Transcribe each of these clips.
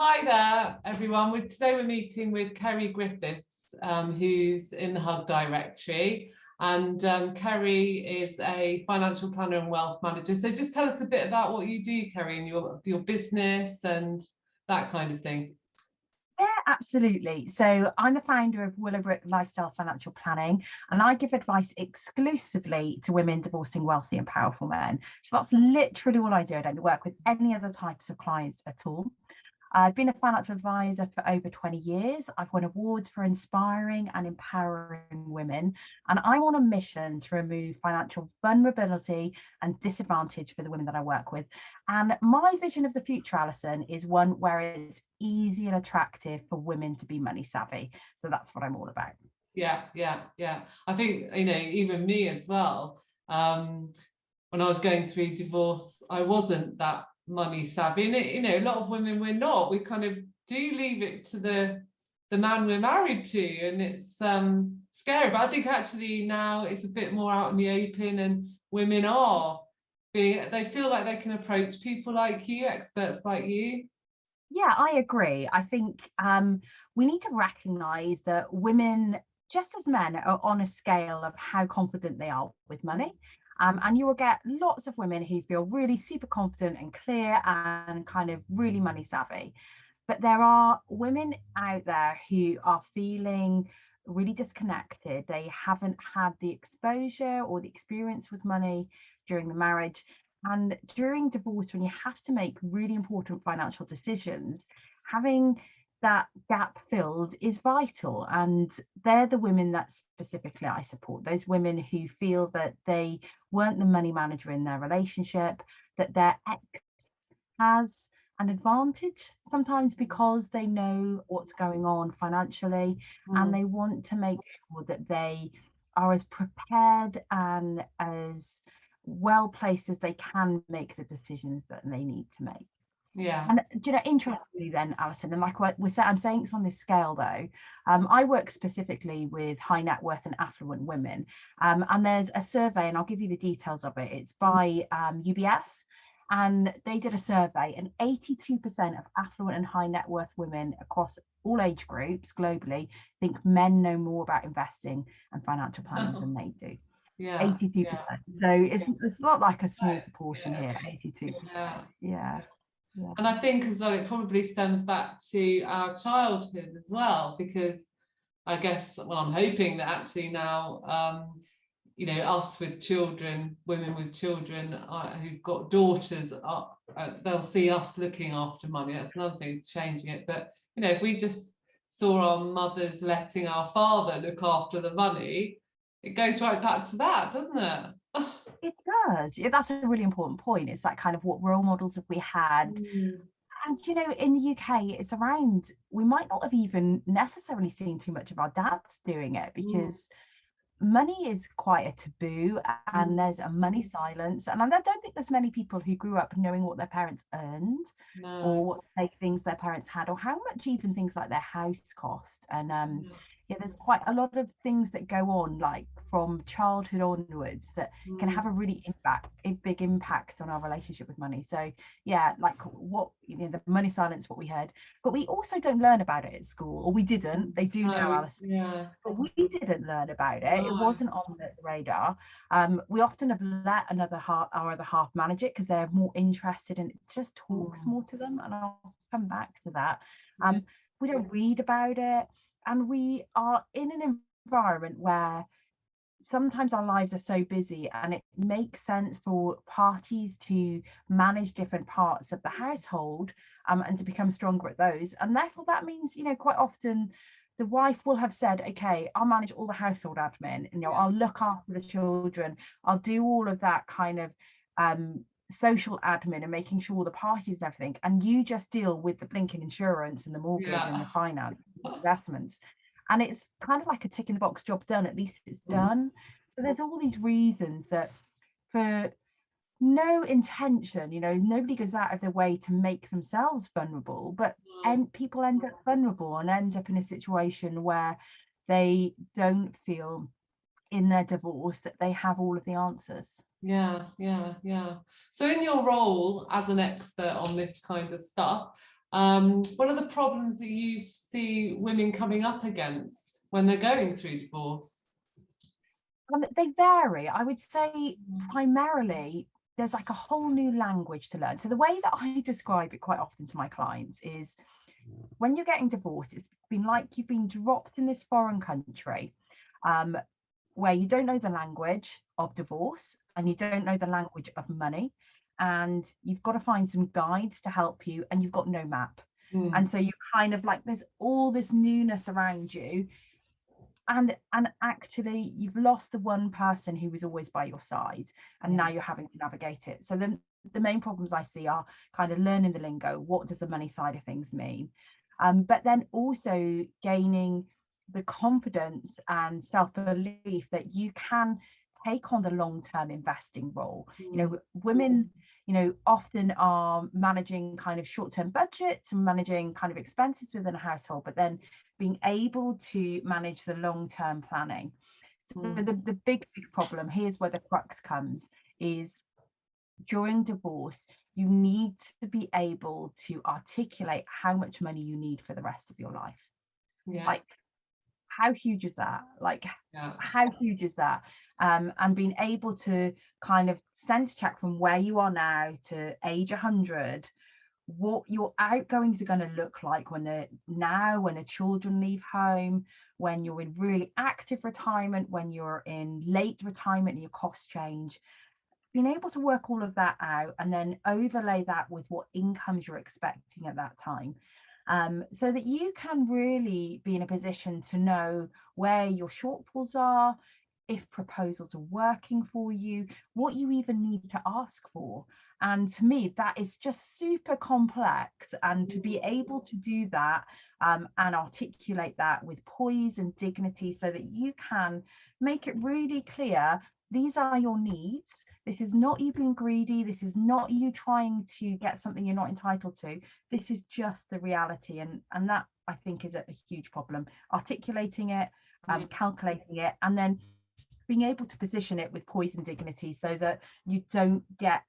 Hi there, everyone. Today we're meeting with Ceri Griffiths, who's in the Hub Directory. And Ceri is a financial planner and wealth manager. So just tell us a bit about what you do, Ceri, and your business and that kind of thing. Yeah, absolutely. So I'm the founder of Willow Lifestyle Financial Planning, and I give advice exclusively to women divorcing wealthy and powerful men. So that's literally all I do. I don't work with any other types of clients at all. I've been a financial advisor for over 20 years. I've won awards for inspiring and empowering women. And I'm on a mission to remove financial vulnerability and disadvantage for the women that I work with. And my vision of the future, Alison, is one where it's easy and attractive for women to be money savvy. So that's what I'm all about. Yeah. I think, even me as well. When I was going through divorce, I wasn't that money savvy. And a lot of women we're not. We kind of do leave it to the man we're married to, and it's scary. But I think actually now it's a bit more out in the open, and women they feel like they can approach people like you, experts like you. Yeah, I agree. I think we need to recognize that women, just as men, are on a scale of how confident they are with money. And you will get lots of women who feel really super confident and clear and kind of really money savvy. But there are women out there who are feeling really disconnected. They haven't had the exposure or the experience with money during the marriage. And during divorce, when you have to make really important financial decisions, having that gap filled is vital. And they're the women that specifically I support, those women who feel that they weren't the money manager in their relationship, that their ex has an advantage sometimes because they know what's going on financially, and they want to make sure that they are as prepared and as well placed as they can make the decisions that they need to make. Yeah. And interestingly then, Alison, and like I'm saying it's on this scale though, I work specifically with high net worth and affluent women. And there's a survey, and I'll give you the details of it. It's by UBS, and they did a survey, and 82% of affluent and high net worth women across all age groups globally think men know more about investing and financial planning than they do. Yeah. 82%. So it's not like a small proportion here, 82%. Yeah. Yeah. And I think as well, it probably stems back to our childhood as well, because I guess, well, I'm hoping that actually now, us with children, women with children who've got daughters, they'll see us looking after money. That's another thing, changing it. But, if we just saw our mothers letting our father look after the money, it goes right back to that, doesn't it? It does. Yeah, that's a really important point. It's that kind of what role models have we had. And in the UK, it's around, we might not have even necessarily seen too much of our dads doing it because money is quite a taboo, and there's a money silence. And I don't think there's many people who grew up knowing what their parents earned or what savings their parents had, or how much even things like their house cost. And yeah, there's quite a lot of things that go on, like from childhood onwards, that can have a really big impact on our relationship with money. So yeah, like what the money silence, what we heard, but we also don't learn about it at school, or we didn't. They do now, Alison. Yeah. But we didn't learn about it. It wasn't on the radar. We often have let our other half manage it because they're more interested, and it just talks more to them. And I'll come back to that. We don't read about it, and we are in an environment where sometimes our lives are so busy, and it makes sense for parties to manage different parts of the household, and to become stronger at those. And therefore that means, quite often the wife will have said, okay, I'll manage all the household admin, and I'll look after the children, I'll do all of that kind of social admin and making sure the parties and everything, and you just deal with the blinking insurance and the mortgage and the finance and the investments. And it's kind of like a tick in the box job done, at least it's done. So there's all these reasons that, for no intention, nobody goes out of their way to make themselves vulnerable, but people end up vulnerable and end up in a situation where they don't feel in their divorce that they have all of the answers. Yeah. So in your role as an expert on this kind of stuff, What are the problems that you see women coming up against when they're going through divorce? They vary. I would say primarily there's like a whole new language to learn. So the way that I describe it quite often to my clients is when you're getting divorced, it's been like you've been dropped in this foreign country where you don't know the language of divorce and you don't know the language of money. And you've got to find some guides to help you, and you've got no map. And so you're kind of like, there's all this newness around you. And actually you've lost the one person who was always by your side, and now you're having to navigate it. So the main problems I see are kind of learning the lingo. What does the money side of things mean? But then also gaining the confidence and self-belief that you can take on the long-term investing role. You know, women, you know, often are managing kind of short-term budgets and managing kind of expenses within a household, but then being able to manage the long-term planning. So the big problem, here's where the crux comes, is during divorce, you need to be able to articulate how much money you need for the rest of your life. Like, how huge is that? Like, how huge is that? And being able to kind of sense check from where you are now to age 100, what your outgoings are going to look like when the children leave home, when you're in really active retirement, when you're in late retirement and your costs change. Being able to work all of that out and then overlay that with what incomes you're expecting at that time, so that you can really be in a position to know where your shortfalls are, if proposals are working for you, what you even need to ask for. And to me, that is just super complex. And to be able to do that and articulate that with poise and dignity so that you can make it really clear, these are your needs. This is not you being greedy. This is not you trying to get something you're not entitled to. This is just the reality. And that, I think, is a huge problem. Articulating it, calculating it, and then being able to position it with poise and dignity so that you don't get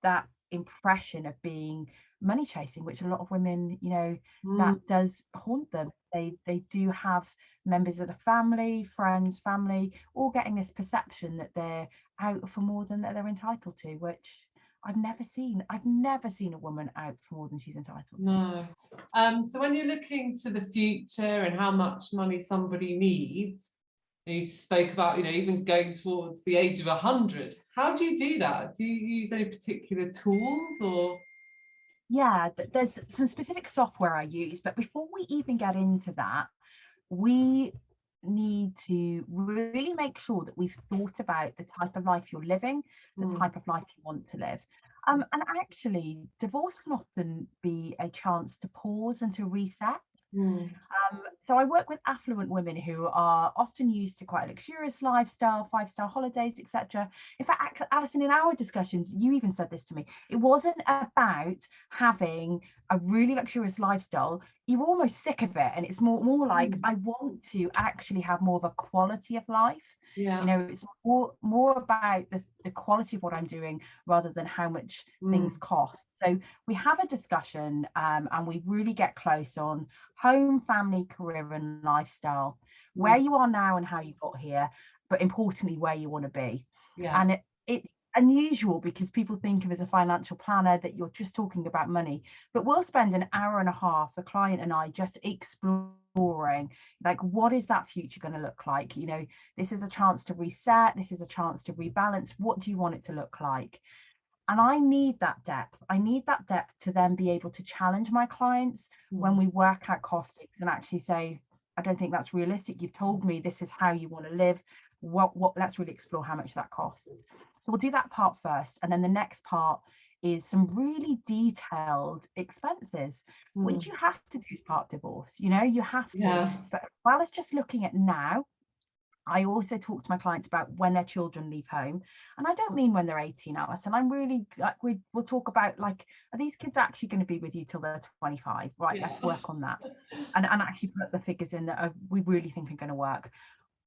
that impression of being money chasing, which a lot of women, you know, that does haunt them. They do have members of the family, friends, family, all getting this perception that they're out for more than that they're entitled to, which I've never seen a woman out for more than she's entitled to. No. So when you're looking to the future and how much money somebody needs, you spoke about, you know, even going towards the age of 100. How do you do that? Do you use any particular tools or? Yeah, there's some specific software I use, but before we even get into that, we need to really make sure that we've thought about the type of life you're living, the type of life you want to live. And actually, divorce can often be a chance to pause and to reset. So I work with affluent women who are often used to quite a luxurious lifestyle, 5-star holidays, etc. In fact, Alison, in our discussions, you even said this to me. It wasn't about having a really luxurious lifestyle. You were almost sick of it. And it's more like, I want to actually have more of a quality of life. You know, it's more about the quality of what I'm doing rather than how much things cost. So we have a discussion and we really get close on home, family, career and lifestyle, where you are now and how you got here, but importantly, where you want to be. And it's unusual because people think of as a financial planner that you're just talking about money, but we'll spend an hour and a half, the client and I, just exploring, like, what is that future going to look like? You know, this is a chance to reset. This is a chance to rebalance. What do you want it to look like? And I need that depth. I need that depth to then be able to challenge my clients when we work out costings and actually say, I don't think that's realistic. You've told me this is how you want to live. Let's really explore how much that costs. So we'll do that part first. And then the next part is some really detailed expenses, which you have to do as part of divorce. You know, you have to. But as well as just looking at now, I also talk to my clients about when their children leave home. And I don't mean when they're 18 hours. And I'm really like, we'll talk about, like, are these kids actually going to be with you till they're 25? Right, let's work on that. And actually put the figures in that we really think are going to work.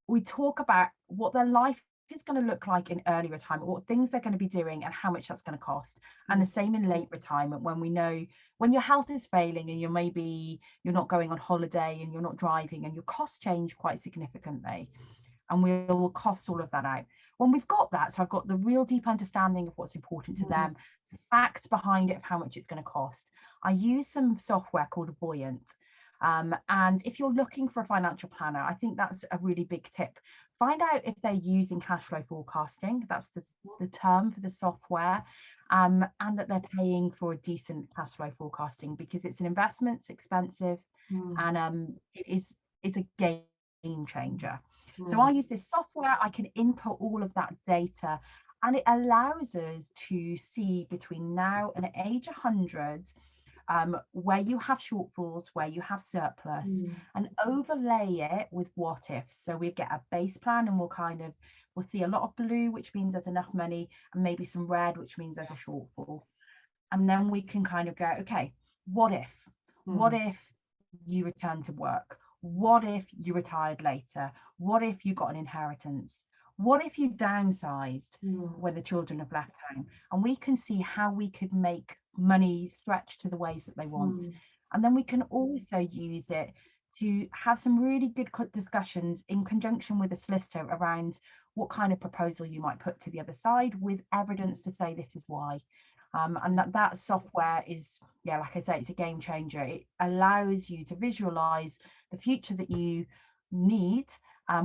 We talk about what their life is going to look like in early retirement, what things they're going to be doing and how much that's going to cost. And the same in late retirement, when we know when your health is failing and you're not going on holiday and you're not driving and your costs change quite significantly. And we will cost all of that out. When we've got that, so I've got the real deep understanding of what's important to them, the facts behind it of how much it's going to cost. I use some software called Voyant. And if you're looking for a financial planner, I think that's a really big tip. Find out if they're using cash flow forecasting. That's the term for the software. And that they're paying for a decent cash flow forecasting, because it's an investment, it's expensive, and it's a game changer. So I use this software, I can input all of that data, and it allows us to see between now and at age 100 where you have shortfalls, where you have surplus, and overlay it with what ifs. So we get a base plan, and we'll see a lot of blue, which means there's enough money, and maybe some red, which means there's a shortfall. And then we can kind of go, okay, what if? What if you return to work? What if you retired later? What if you got an inheritance? What if you downsized when the children have left home? And we can see how we could make money stretch to the ways that they want. And then we can also use it to have some really good discussions in conjunction with a solicitor around what kind of proposal you might put to the other side, with evidence to say this is why. And that software is, like I say, it's a game changer. It allows you to visualize the future that you need,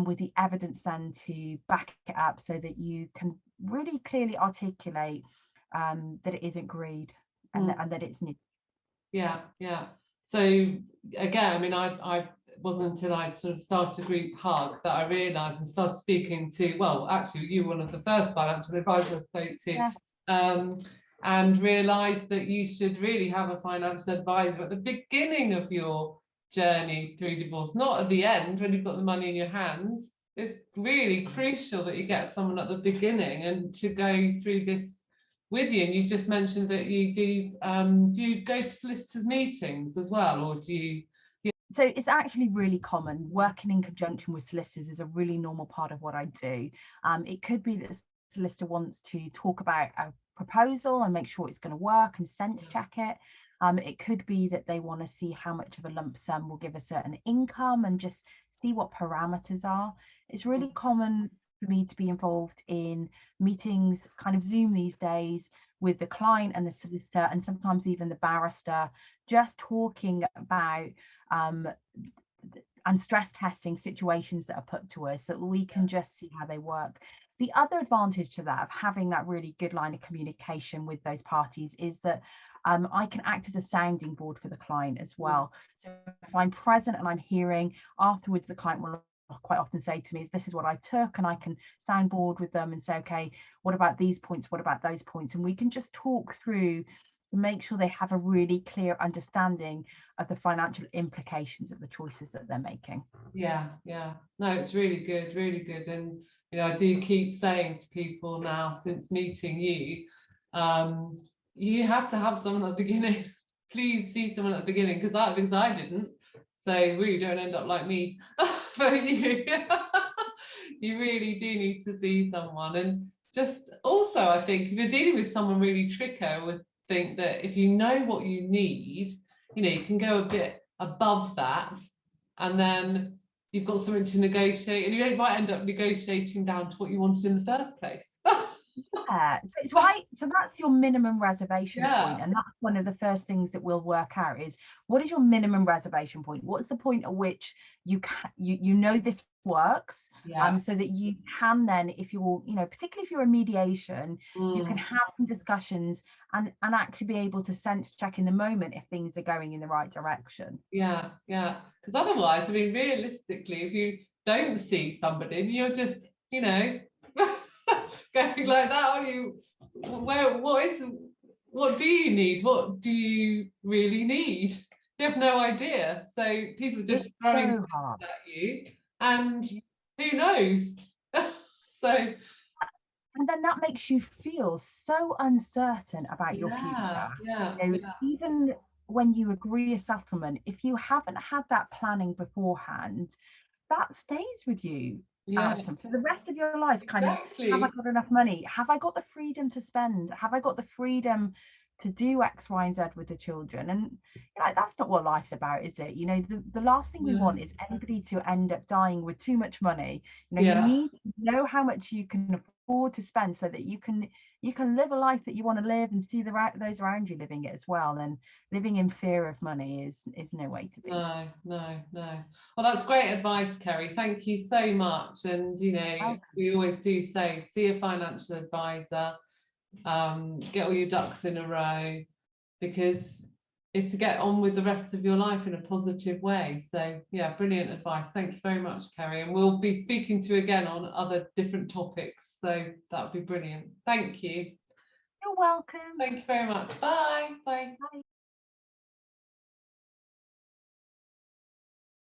with the evidence then to back it up, so that you can really clearly articulate that it isn't greed, and that it's need. Yeah. So again, I mean, I wasn't until I sort of started a group hug that I realised and started speaking to, well, actually, you were one of the first financial advisors I spoke to, and realised that you should really have a financial advisor at the beginning of your journey through divorce, not at the end when you've got the money in your hands. It's really crucial that you get someone at the beginning and to go through this with you. And you just mentioned that you do you go to solicitors' meetings as well, or do you? So it's actually really common. Working in conjunction with solicitors is a really normal part of what I do. It could be that the solicitor wants to talk about a proposal and make sure it's going to work and sense check it. It could be that they want to see how much of a lump sum will give a certain income and just see what parameters are. It's really common for me to be involved in meetings, kind of Zoom these days, with the client and the solicitor, and sometimes even the barrister, just talking about and stress testing situations that are put to us, so that we can just see how they work. The other advantage to that, of having that really good line of communication with those parties, is that I can act as a sounding board for the client as well. So if I'm present and I'm hearing, afterwards the client will quite often say to me, this is what I took, and I can soundboard with them and say, okay, what about these points, what about those points? And we can just talk through to make sure they have a really clear understanding of the financial implications of the choices that they're making. Yeah. No, it's really good, really good. And I do keep saying to people now, since meeting you, you have to have someone at the beginning. Please see someone at the beginning, because I didn't. So really don't end up like me. But you really do need to see someone. And just also, I think if you're dealing with someone really tricky, I always think that if you know what you need, you can go a bit above that, and then you've got something to negotiate, and you might end up negotiating down to what you wanted in the first place. So that's your minimum reservation point, and that's one of the first things that we'll work out is, what is your minimum reservation point? What's the point at which you know this works, so that you can then, if you're particularly if you're a mediation, you can have some discussions and actually be able to sense check in the moment if things are going in the right direction. Because otherwise, I mean, realistically, if you don't see somebody, you're just going like that, are you? What do you need? What do you really need? You have no idea. So people are just throwing at you, and who knows? And then that makes you feel so uncertain about your future. Even when you agree a settlement, if you haven't had that planning beforehand, that stays with you. Alison, for the rest of your life, kind of, have I got enough money? Have I got the freedom to spend? Have I got the freedom to do X, Y, and Z with the children? And that's not what life's about, is it? The last thing we want is anybody to end up dying with too much money. You need to know how much you can afford to spend so that you can live a life that you want to live and see those around you living it as well. And living in fear of money is no way to be. No. Well, that's great advice, Ceri. Thank you so much. And we always do say, see a financial advisor, get all your ducks in a row, because it's to get on with the rest of your life in a positive way. So yeah, brilliant advice. Thank you very much, Ceri, and we'll be speaking to you again on other different topics, so that would be brilliant. Thank you. You're welcome. Thank you very much. Bye. Bye.